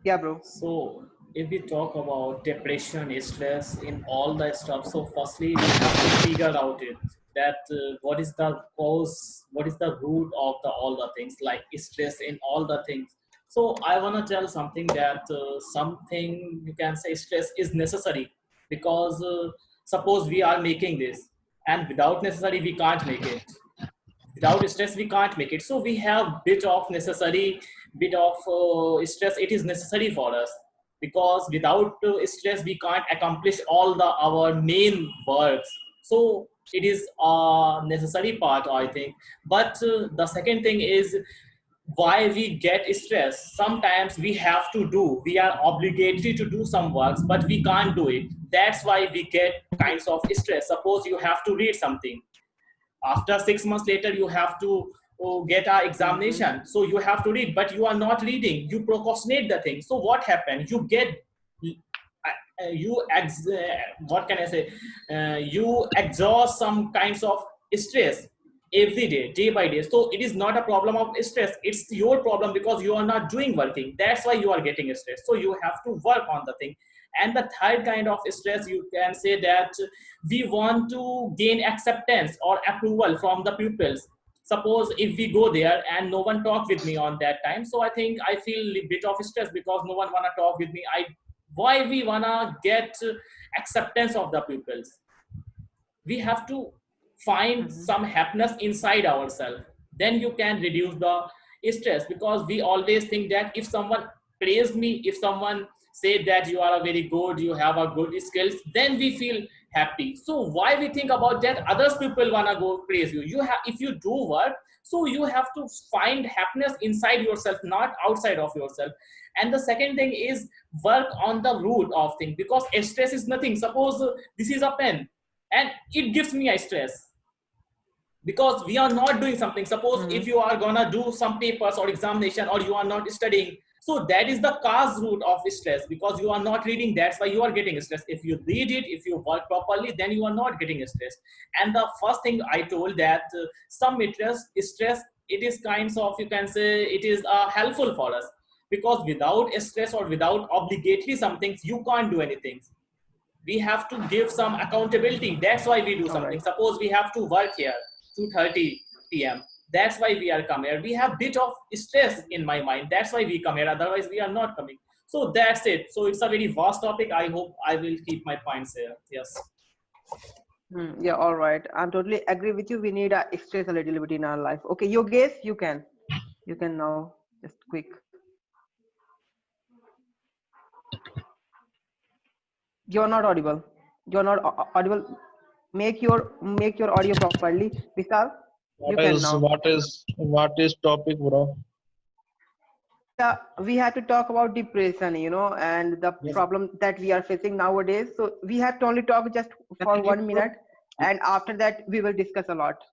Yeah, bro. So if we talk about depression, stress, in all that stuff, so firstly we have to figure out it that what is the cause, what is the root of the all the things like stress in all the things. So I want to tell something that something you can say stress is necessary because suppose we are making this and without necessary we can't make it, without stress we can't make it, so we have bit of necessary, bit of stress it is necessary for us, because without stress we can't accomplish all the our main works. So it is a necessary part, I think. But the second thing is why we get stressed. Sometimes we have to do, we are obligatory to do some works but we can't do it, that's why we get kinds of stress. Suppose you have to read something, after 6 months later you have to get our Mm-hmm. examination, so you have to read but you are not reading, you procrastinate the thing. So what happened, you get what can I say, you exhaust some kinds of stress every day, day by day. So it is not a problem of stress, it's your problem because you are not doing working, that's why you are getting stressed. So you have to work on the thing. And the third kind of stress, you can say that we want to gain acceptance or approval from the pupils. Suppose if we go there and no one talk with me on that time, so I think I feel a bit of stress because no one wanna talk with me. I Why we wanna get acceptance of the pupils? We have to find Mm-hmm. some happiness inside ourselves, then you can reduce the stress. Because we always think that if someone praised me, if someone said that you are a very good, you have a good skills, then we feel happy. So why we think about that others people wanna go praise you? You have, if you do work, so you have to find happiness inside yourself, not outside of yourself. And the second thing is work on the root of thing, because stress is nothing. Suppose this is a pen and it gives me a stress because we are not doing something. Suppose Mm-hmm. if you are gonna do some papers or examination or you are not studying, so that is the cause root of stress, because you are not reading, that's why you are getting stressed. If you read it, if you work properly, then you are not getting stressed. And the first thing I told that some stress, it is kinds of, you can say, it is helpful for us, because without stress or without obligatory some things you can't do anything. We have to give some accountability, that's why we do All something. right. Suppose we have to work here 2:30 p.m., that's why we are come here. We have bit of stress in my mind, that's why we come here, otherwise we are not coming. So that's it. So it's a very vast topic, I hope I will keep my points here. Yes. Yeah, all right. I'm totally agree with you. We need a stress a little bit in our life. Okay, you guess you can. You can now just quick. You're not audible. You're not audible. Make your audio properly. Vishal, you What can is now. what is what is topic, bro? Yeah, we had to talk about depression, and the Yes. problem that we are facing nowadays. So we have to only talk just for Can you 1 minute, and after that we will discuss a lot.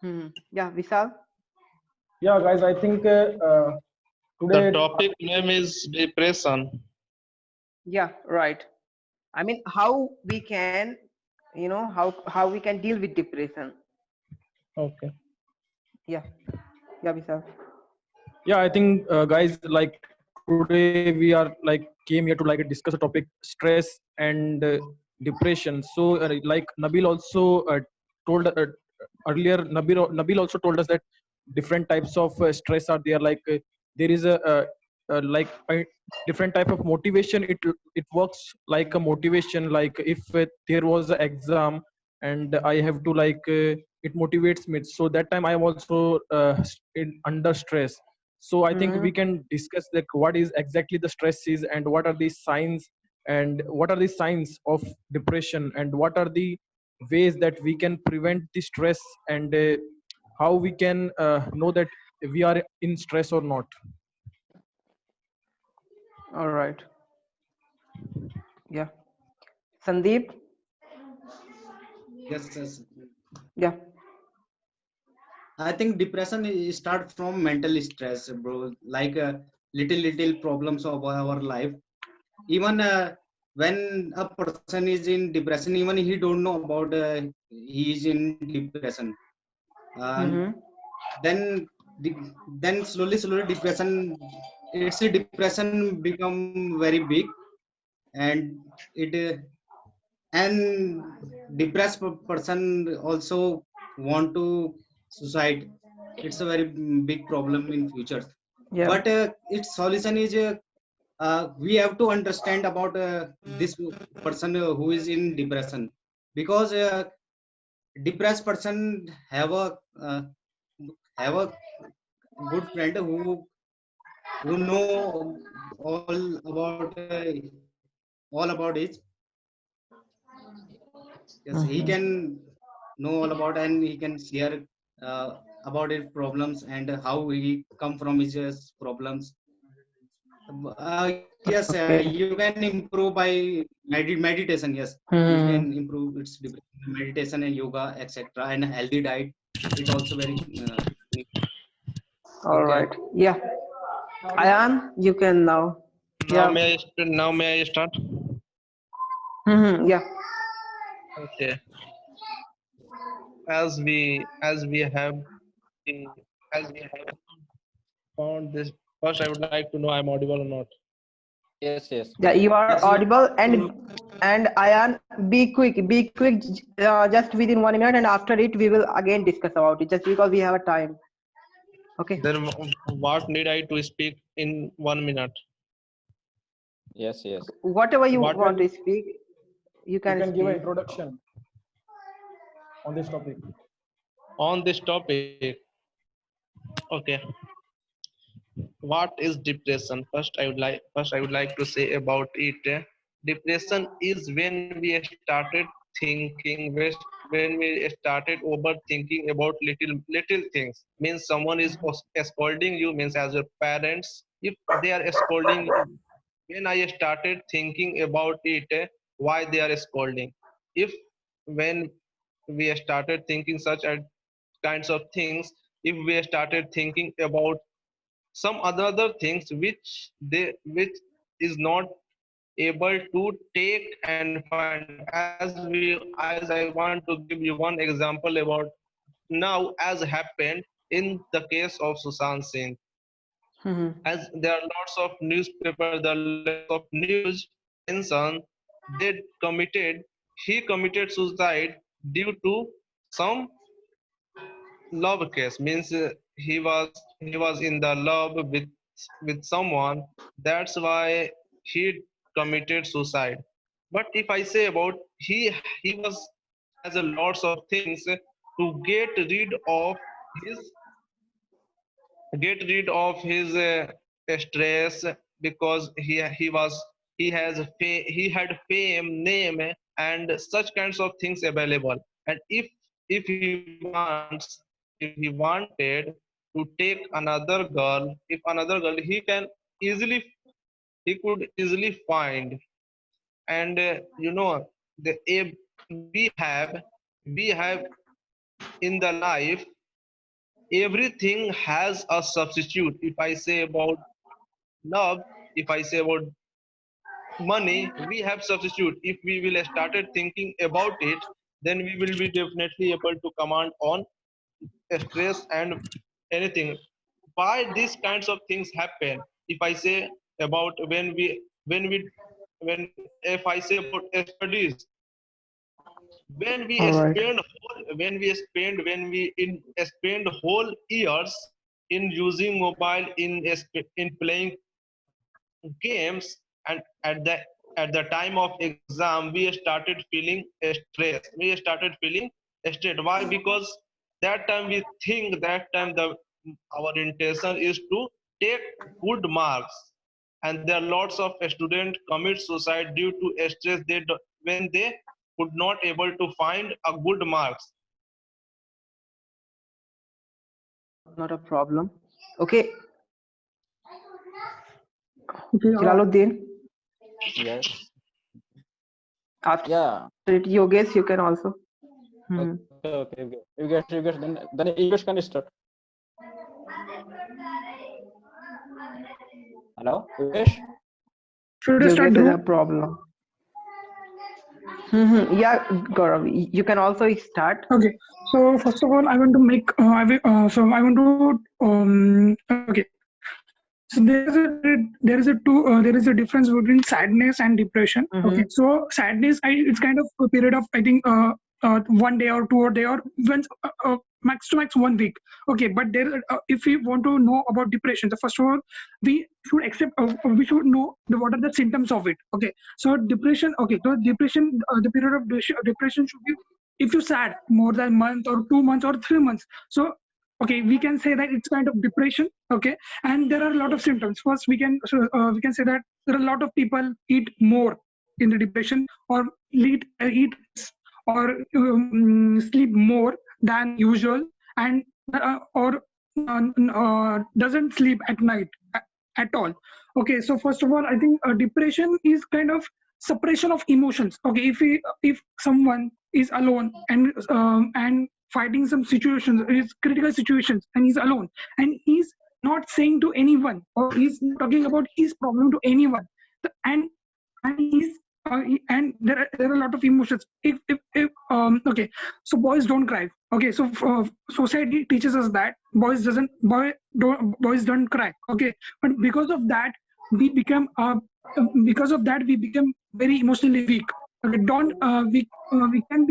Yeah, Vishal. Yeah, guys, I think The today topic name is depression. Yeah, right. I mean, how we can, how we can deal with depression. Okay. Yeah, yeah, Vishal. yeah, I think guys, like today we are like came here to like discuss a topic stress and depression. So like Nabil also told earlier, Nabil also told us that different types of stress are there. Like there is like a different type of motivation. It works like a motivation. Like if there was an exam and I have to like it motivates me, so that time I am also under stress. So I think we Mm-hmm. can discuss like what is exactly the stress is, and what are the signs, and what are the signs of depression, and what are the ways that we can prevent the stress, and how we can know that we are in stress or not. All right. Yeah. Sandeep. Yes, yes. Yeah. I think depression start from mental stress, bro. Like little problems of our life. Even when a person is in depression, even he don't know about he is in depression. And Mm-hmm. then then slowly depression, it's a depression become very big, and it and depressed person also want to suicide. It's a very big problem in future. Yeah. But its solution is we have to understand about this person who is in depression, because depressed person uh, have a good friend who know all about it. Yes, he Mhm. can know all about, and he can share about his problems and how he come from his problems. Yes, Okay. you can improve by meditation. Yes, you can Hmm. improve its meditation and yoga, etc., and healthy diet. It also very All okay. right. Yeah. Ayan, you can now. Now Yeah. may I start? Yeah. Okay. The- as we have found this. First, I would like to know I'm audible or not. Yes, yes. Yeah, you are Yes, you audible, and Ayan, be quick, be quick, just within 1 minute, and after it we will again discuss about it, just because we have a time. Okay. Then what need I to speak in 1 minute? Yes, yes. Whatever you What want to speak, you You can can give an speak. introduction on this topic. on this topic? Okay. What is depression? First I would like to say about it. Depression is when we started thinking, when we started overthinking about little things. Means someone is scolding you, means as your parents, if they are scolding you, when I started thinking about it, why they are scolding. If when we started thinking such kinds of things, if we started thinking about some other things which is not able to take and find, as I want to give you one example about now as happened in the case of Sushant Singh. Mhm. As there are lots of newspaper, there are lots of news mention, they committed he committed suicide due to some love case. Means he was in the love with someone, that's why he committed suicide. But if I say about he was has a lots of things to his get rid of his stress, because he had fame, name, and such kinds of things available. And if he wanted to take another girl, if another girl, easily he could easily find. And the we have in the life, everything has a substitute. If I say about love, if I say about money, we have substitute. If we will started thinking about it, then we will be definitely able to command on stress and anything. Why these kinds of things happen? If I say about when if I say about studies, when we All right. spend spend whole years in using mobile, in playing games, and at the time of exam we started feeling stress, we started feeling stressed. Why? Because that time the our intention is to take good marks, and there are lots of students commit suicide due to stress, when they could not able to find a good marks. Not a problem. Okay. Okay, Jalaluddin, Yes. after Yeah. it, Yogesh, you can also. Hmm. Okay. You guys, then you guys can start. Hello, you guys? should I start, Yogesh is a Dhruv? problem. Yeah, Gaurav, you can also start. Okay, so first of all, I want to make so I want to okay. So there is a difference between sadness and depression. Mm-hmm. Okay, so sadness, it's kind of a period of I think 1 day or 2 day or once max to max 1 week. Okay, but there if we want to know about depression, the first of all we should accept we should know what are the symptoms of it. Okay, so depression. Okay, so depression the period of depression should be if you sad more than a month or 2 months or 3 months. So okay, we can say that it's kind of depression. Okay, and there are a lot of symptoms. First we can say that there are a lot of people eat more in the depression, or eat or sleep more than usual, and or doesn't sleep at night at all. Okay, so first of all I think depression is kind of suppression of emotions. Okay, if someone is alone and fighting some situations, is critical situations, and he's alone, and he's not saying to anyone, or he's not talking about his problem to anyone. And he's and there are a lot of emotions. If okay, so boys don't cry. Okay, so society teaches us that boys don't cry. Okay, but we become because of that we become very emotionally weak. Okay, don't we can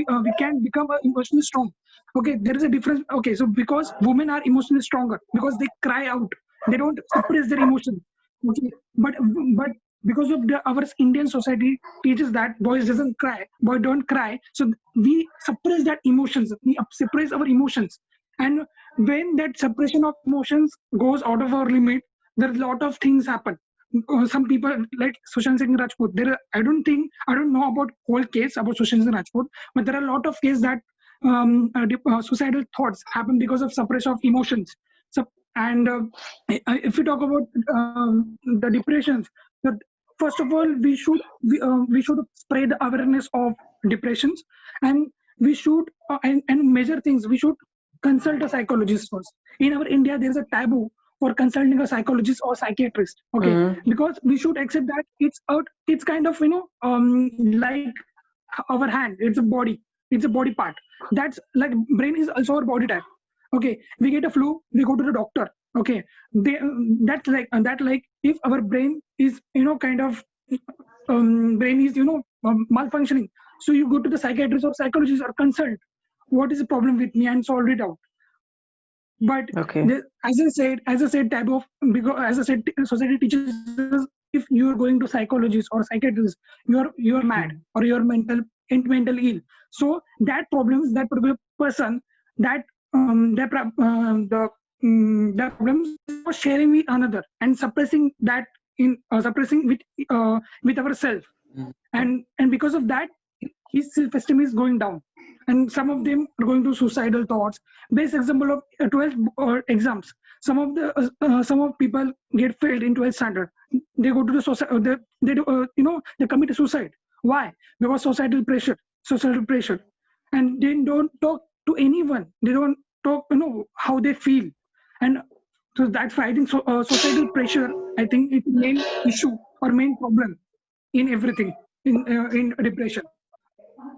become emotionally strong. Okay, there is a difference. Okay, so because women are emotionally stronger because they cry out, they don't suppress their emotions. Okay, but because of our Indian society teaches that boys doesn't cry, boy don't cry, so we suppress that emotions, we suppress our emotions. And when that suppression of emotions goes out of our limit, there are a lot of things happen. Some people like Sushant Singh Rajput, I don't know about whole case about Sushant Singh Rajput, but there are a lot of cases that suicidal thoughts happen because of suppression of emotions. So, and if we talk about the depressions, the, first of all we should spread the awareness of depressions, and we should and measure things. We should consult a psychologist first. In our India there is a taboo for consulting a psychologist or psychiatrist. Okay, Mm-hmm. because we should accept that it's kind of like our hand, it's a body part. That's like brain is also our body type. Okay, we get a flu, we go to the doctor. Okay, they that like if our brain is kind of brain is malfunctioning, so you go to the psychiatrist or psychologist or consult what is the problem with me and solve it out. But Okay. as I said type of, because as I said society teaches us, if you are going to psychologist or psychiatrist, you are mad or you're mental ill. So that problems, that particular person, that the problems are sharing with another and suppressing that in suppressing with ourselves. And because of that his self-esteem is going down, and some of them are going to suicidal thoughts. Best example of 12 exams, some of people get failed in 12th standard, they go to the society, they do, they commit suicide. Why? Because societal pressure, and they don't talk to anyone, they don't talk how they feel. And so that's why I think societal pressure, I think it's main issue or main problem in everything, in depression,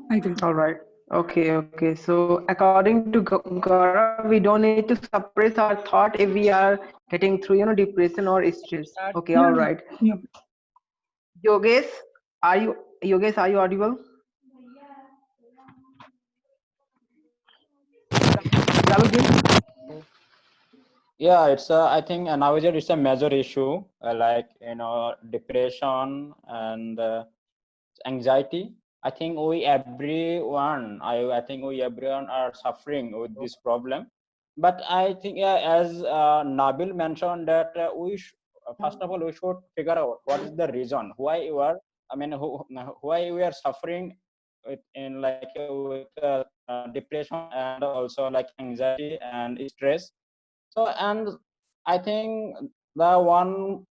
I think. All right. Okay. Okay. So according to Gaurav, we don't need to suppress our thought if we are getting through, depression or stress. Okay. All Yeah, right. yeah. Yogesh, are you Yogesh? Are you audible? Jalaluddin? Yeah, it's I think nowadays it's a major issue, like depression and anxiety. I think I think we everyone are suffering with this problem. But I think, yeah, as Nabil mentioned, that first of all we should figure out what is the reason why you are. I mean, why we are suffering with depression and also like anxiety and stress. So, and I think the one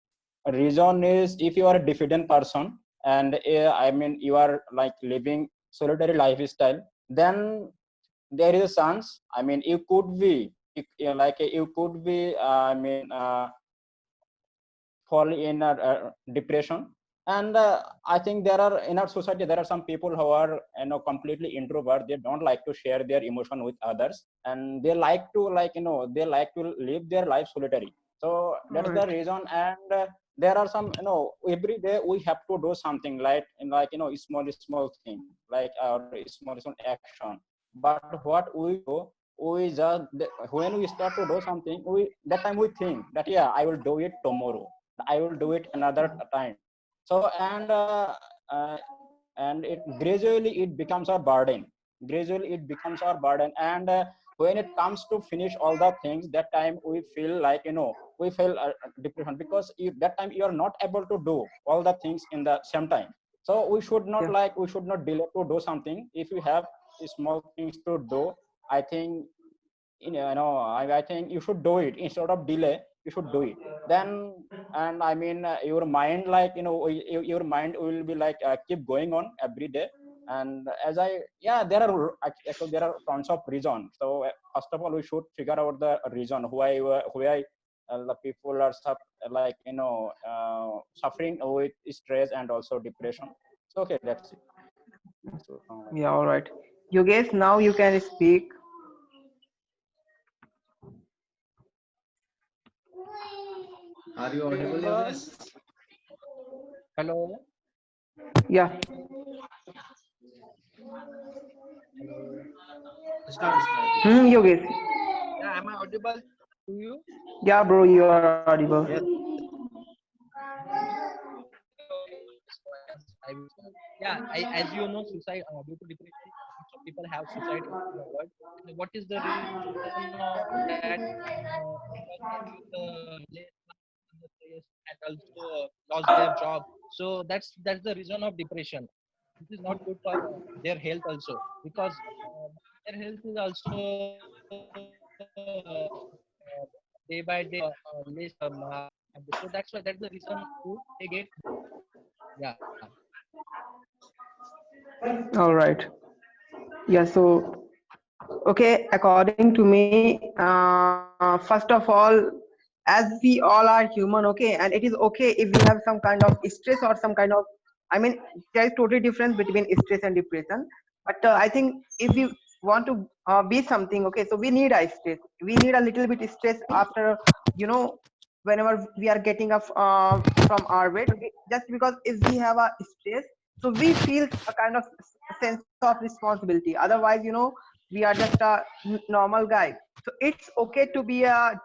reason is if you are a diffident person, and I mean you are like living solitary lifestyle, then there is a chance. I mean, you could be fall in a depression. And I think there are in our society there are some people who are completely introvert. They don't like to share their emotion with others, and they like to they like to live their life solitary. So that's the Right. reason. And there are some every day we have to do something like small thing like our small action. But what we do, we just when we start to do something, we that time we think that yeah, I will do it tomorrow, I will do it another time. So uh, and it gradually it becomes our burden. Gradually it becomes our burden. And when it comes to finish all the things, that time we feel like we feel depression, because that time you are not able to do all the things in the same time. So we should not Yeah. we should not delay to do something. If you have small things to do, I think I think you should do it instead of delay. You should do it then. And I mean your mind your mind will be keep going on every day. And as I yeah there are actually there are tons of reasons. So first of all we should figure out the reason why the people are suffering with stress and also depression. So okay, that's it. So, Yeah. All right. You guys, now you can speak. Are you audible, Yogesh? Hello. Yeah. Hello. Start. You guys. Yeah, am I audible to you? Yeah, bro, you are audible. Yes. So I will start. Yeah, as you know, suicide due to depression, lots of people have suicide in the world. And what is the reason of that? Because they feel less unnecessary and also lost their job. So that's the reason of depression. This is not good for their health also, because their health is also day by day less so that's the reason who they get. Yeah. All right. Yeah. So, okay, according to me, first of all, as we all are human, okay, and it is okay if we have some kind of stress or some kind of, I mean, there is totally difference between stress and depression. But I think if we want to be something, okay, so we need a stress. We need a little bit stress after, you know, whenever we are getting up from our bed, okay, just because if we have a stress, so we feel a kind of sense of responsibility. Otherwise, we are just a normal guy. So it's okay to be a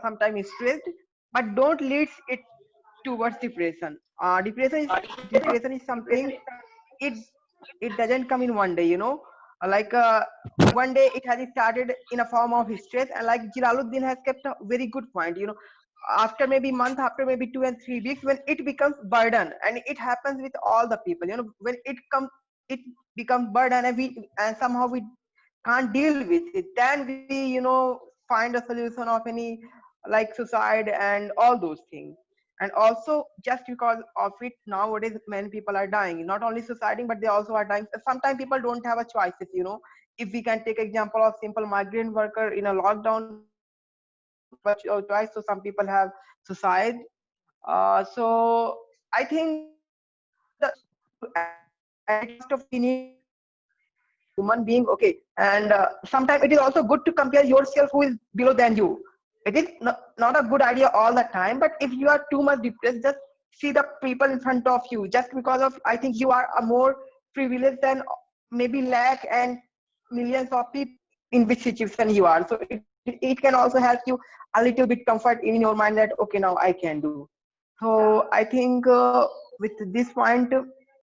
sometimes stressed, but don't lead it towards depression. Depression is something, it it doesn't come in one day, like one day it has started in a form of stress. And like Jalaluddin has kept a very good point, after maybe month, after maybe 2 and 3 weeks, when it becomes burden. And it happens with all the people, when it becomes burden, and somehow we can't deal with it, then we find a solution of any, like suicide and all those things. And also, just because of it, nowadays many people are dying, not only suiciding, but they also are dying. Sometimes people don't have a choices, if we can take example of simple migrant worker in a lockdown, so some people don't have a choice, so some people have suicide. So I think the and it is first of all, we need a human being, okay. And sometimes it is also good to compare yourself who is below than you. It is not a good idea all the time, but if you are too much depressed, just see the people in front of you. Just because of, I think you are a more privileged than maybe lakh and millions of people in which situation you are. So it can also help you a little bit comfort in your mind that okay, now I can do. So I think with this point,